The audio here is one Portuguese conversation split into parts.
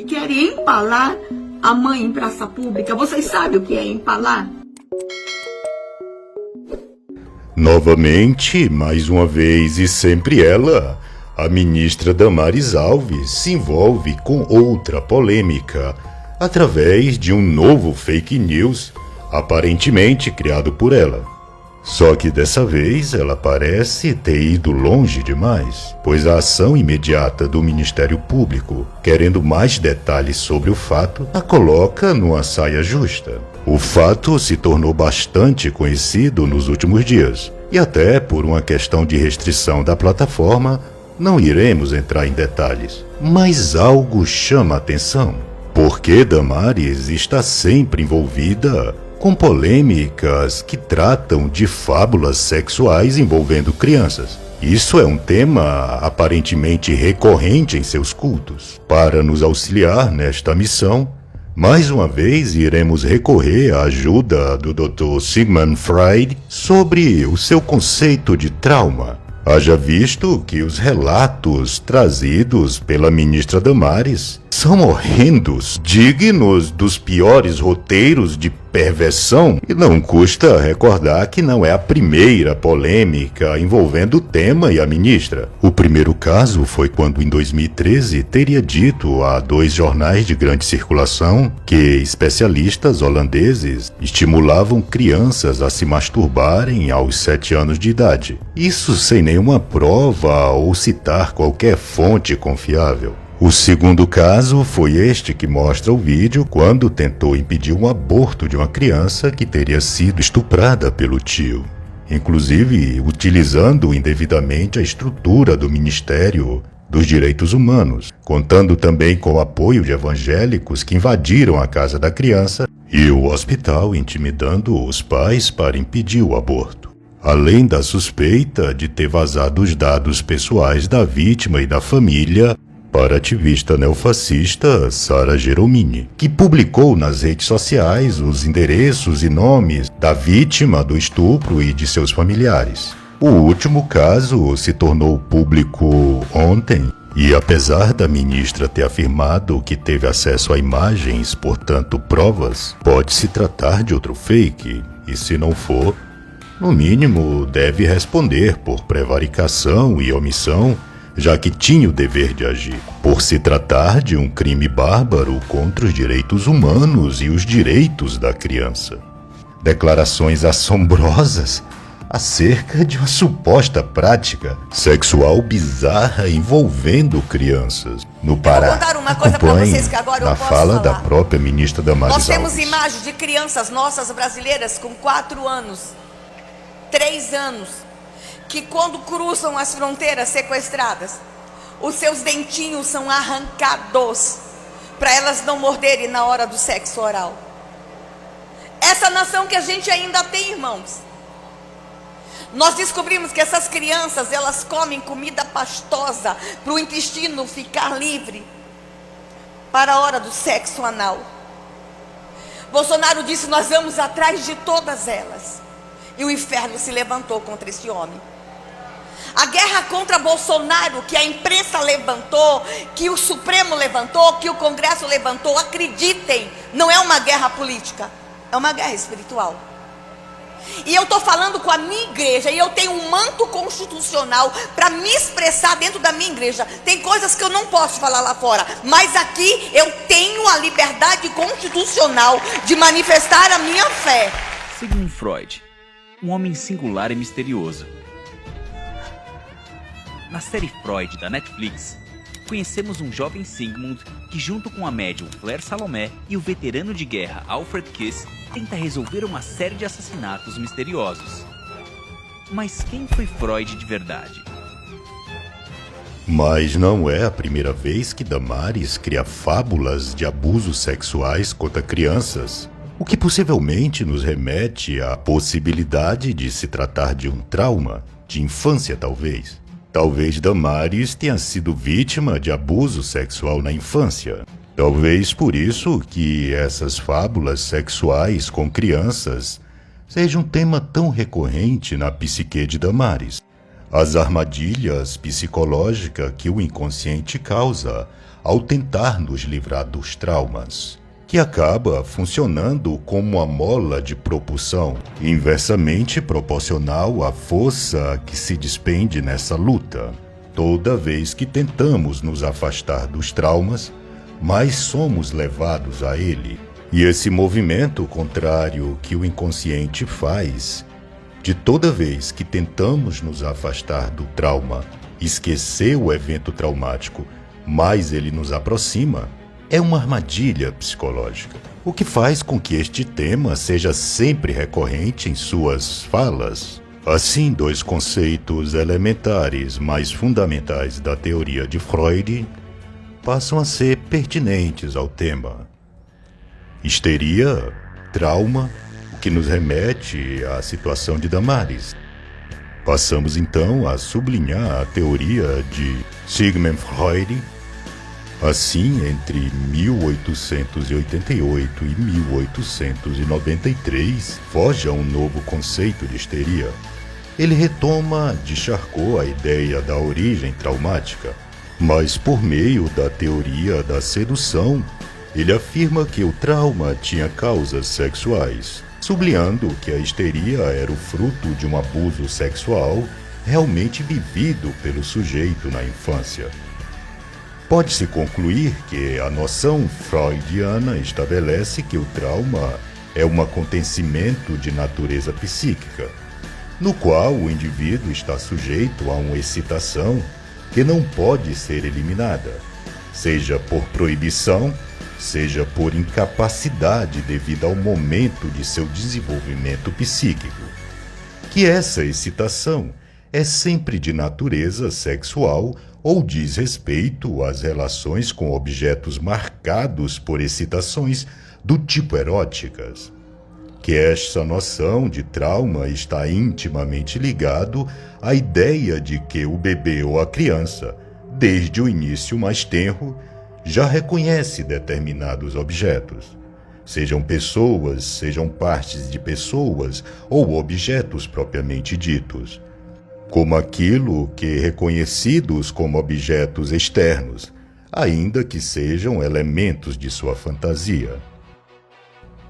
quer empalar a mãe em praça pública. Vocês sabem o que é empalar? Novamente, mais uma vez e sempre ela, a ministra Damares Alves se envolve com outra polêmica através de um novo fake news aparentemente criado por ela. Só que dessa vez ela parece ter ido longe demais, pois a ação imediata do Ministério Público, querendo mais detalhes sobre o fato, a coloca numa saia justa. O fato se tornou bastante conhecido nos últimos dias, e até por uma questão de restrição da plataforma, não iremos entrar em detalhes. Mas algo chama a atenção, porque Damares está sempre envolvida com polêmicas que tratam de fábulas sexuais envolvendo crianças. Isso é um tema aparentemente recorrente em seus cultos. Para nos auxiliar nesta missão, mais uma vez iremos recorrer à ajuda do Dr. Sigmund Freud sobre o seu conceito de trauma. Haja visto que os relatos trazidos pela ministra Damares são horrendos, dignos dos piores roteiros de perversão, e não custa recordar que não é a primeira polêmica envolvendo o tema e a ministra. O primeiro caso foi quando em 2013 teria dito a 2 jornais de grande circulação que especialistas holandeses estimulavam crianças a se masturbarem aos 7 anos de idade. Isso sem nenhuma prova ou citar qualquer fonte confiável. O segundo caso foi este que mostra o vídeo quando tentou impedir um aborto de uma criança que teria sido estuprada pelo tio, inclusive utilizando indevidamente a estrutura do Ministério dos Direitos Humanos, contando também com o apoio de evangélicos que invadiram a casa da criança e o hospital, intimidando os pais para impedir o aborto. Além da suspeita de ter vazado os dados pessoais da vítima e da família para a ativista neofascista Sara Geromini, que publicou nas redes sociais os endereços e nomes da vítima do estupro e de seus familiares. O último caso se tornou público ontem e, apesar da ministra ter afirmado que teve acesso a imagens, portanto provas, pode se tratar de outro fake, e se não for, no mínimo deve responder por prevaricação e omissão, já que tinha o dever de agir, por se tratar de um crime bárbaro contra os direitos humanos e os direitos da criança. Declarações assombrosas acerca de uma suposta prática sexual bizarra envolvendo crianças. No Pará, eu vou contar uma coisa para vocês que agora eu na posso fala falar. da própria ministra Damares Nós temos Alves. imagens de crianças nossas brasileiras com 4 anos, 3 anos, que quando cruzam as fronteiras sequestradas, os seus dentinhos são arrancados para elas não morderem na hora do sexo oral. Essa nação que a gente ainda tem, irmãos. Nós descobrimos que essas crianças, elas comem comida pastosa para o intestino ficar livre para a hora do sexo anal. Bolsonaro disse: nós vamos atrás de todas elas. E o inferno se levantou contra esse homem. A guerra contra Bolsonaro, que a imprensa levantou, que o Supremo levantou, que o Congresso levantou, acreditem, não é uma guerra política, é uma guerra espiritual. E eu estou falando com a minha igreja, e eu tenho um manto constitucional para me expressar dentro da minha igreja. Tem coisas que eu não posso falar lá fora, mas aqui eu tenho a liberdade constitucional de manifestar a minha fé. Sigmund Freud, um homem singular e misterioso. Na série Freud da Netflix, conhecemos um jovem Sigmund que, junto com a médium Claire Salomé e o veterano de guerra Alfred Kiss, tenta resolver uma série de assassinatos misteriosos. Mas quem foi Freud de verdade? Mas não é a primeira vez que Damares cria fábulas de abusos sexuais contra crianças, o que possivelmente nos remete à possibilidade de se tratar de um trauma, de infância talvez. Talvez Damares tenha sido vítima de abuso sexual na infância. Talvez por isso que essas fábulas sexuais com crianças sejam um tema tão recorrente na psique de Damares. as armadilhas psicológicas que o inconsciente causa ao tentar nos livrar dos traumas, que acaba funcionando como uma mola de propulsão, inversamente proporcional à força que se despende nessa luta. Toda vez que tentamos nos afastar dos traumas, mais somos levados a ele. E esse movimento contrário que o inconsciente faz, de toda vez que tentamos nos afastar do trauma, esquecer o evento traumático, mais ele nos aproxima, é uma armadilha psicológica. O que faz com que este tema seja sempre recorrente em suas falas. Assim, dois conceitos elementares mais fundamentais da teoria de Freud passam a ser pertinentes ao tema. Histeria, trauma, o que nos remete à situação de Damares. Passamos então a sublinhar a teoria de Sigmund Freud. Assim, entre 1888 e 1893, forja um novo conceito de histeria. Ele retoma de Charcot a ideia da origem traumática, mas por meio da teoria da sedução, ele afirma que o trauma tinha causas sexuais, sublinhando que a histeria era o fruto de um abuso sexual realmente vivido pelo sujeito na infância. Pode-se concluir que a noção freudiana estabelece que o trauma é um acontecimento de natureza psíquica, no qual o indivíduo está sujeito a uma excitação que não pode ser eliminada, seja por proibição, seja por incapacidade devido ao momento de seu desenvolvimento psíquico. Que essa excitação é sempre de natureza sexual ou diz respeito às relações com objetos marcados por excitações do tipo eróticas. Que esta noção de trauma está intimamente ligado à ideia de que o bebê ou a criança, desde o início mais tenro, já reconhece determinados objetos, sejam pessoas, sejam partes de pessoas ou objetos propriamente ditos, como aquilo que reconhecidos como objetos externos, ainda que sejam elementos de sua fantasia.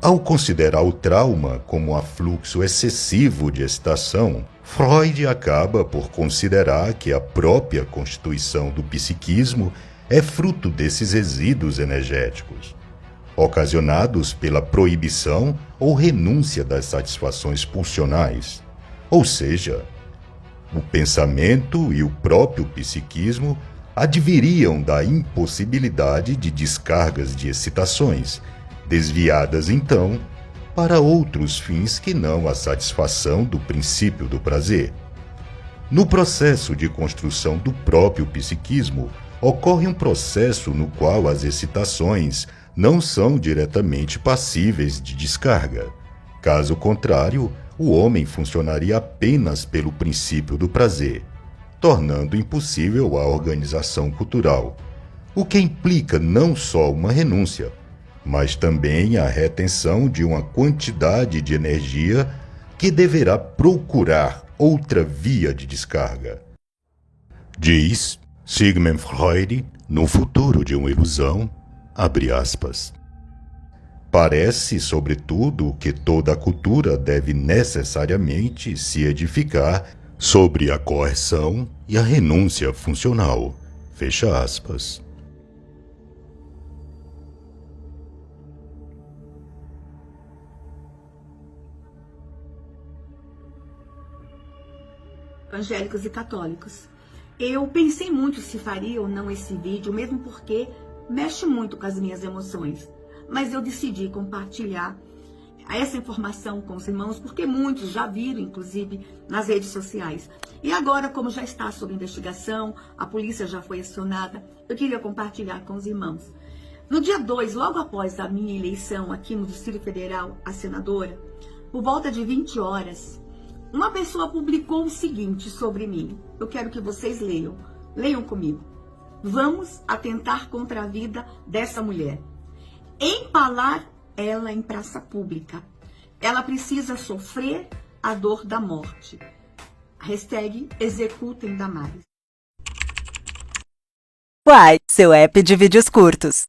Ao considerar o trauma como um afluxo excessivo de excitação, Freud acaba por considerar que a própria constituição do psiquismo é fruto desses resíduos energéticos, ocasionados pela proibição ou renúncia das satisfações pulsionais, ou seja, o pensamento e o próprio psiquismo adviriam da impossibilidade de descargas de excitações, desviadas então para outros fins que não a satisfação do princípio do prazer. No processo de construção do próprio psiquismo, ocorre um processo no qual as excitações não são diretamente passíveis de descarga. Caso contrário, o homem funcionaria apenas pelo princípio do prazer, tornando impossível a organização cultural, o que implica não só uma renúncia, mas também a retenção de uma quantidade de energia que deverá procurar outra via de descarga. Diz Sigmund Freud, no Futuro de uma Ilusão, abre aspas. Parece, sobretudo, que toda a cultura deve necessariamente se edificar sobre a coerção e a renúncia funcional. Fecha aspas. Evangélicos e católicos. Eu pensei muito se faria ou não esse vídeo, mesmo porque mexe muito com as minhas emoções. Mas eu decidi compartilhar essa informação com os irmãos, porque muitos já viram, inclusive, nas redes sociais. E agora, como já está sob investigação, a polícia já foi acionada, eu queria compartilhar com os irmãos. No dia 2, logo após a minha eleição aqui no Distrito Federal, a senadora, por volta de 20 horas, uma pessoa publicou o seguinte sobre mim. Eu quero que vocês leiam. Leiam comigo. Vamos atentar contra a vida dessa mulher. Empalar ela em praça pública. Ela precisa sofrer a dor da morte. Hashtag executem Damares. Uai, seu app de vídeos curtos.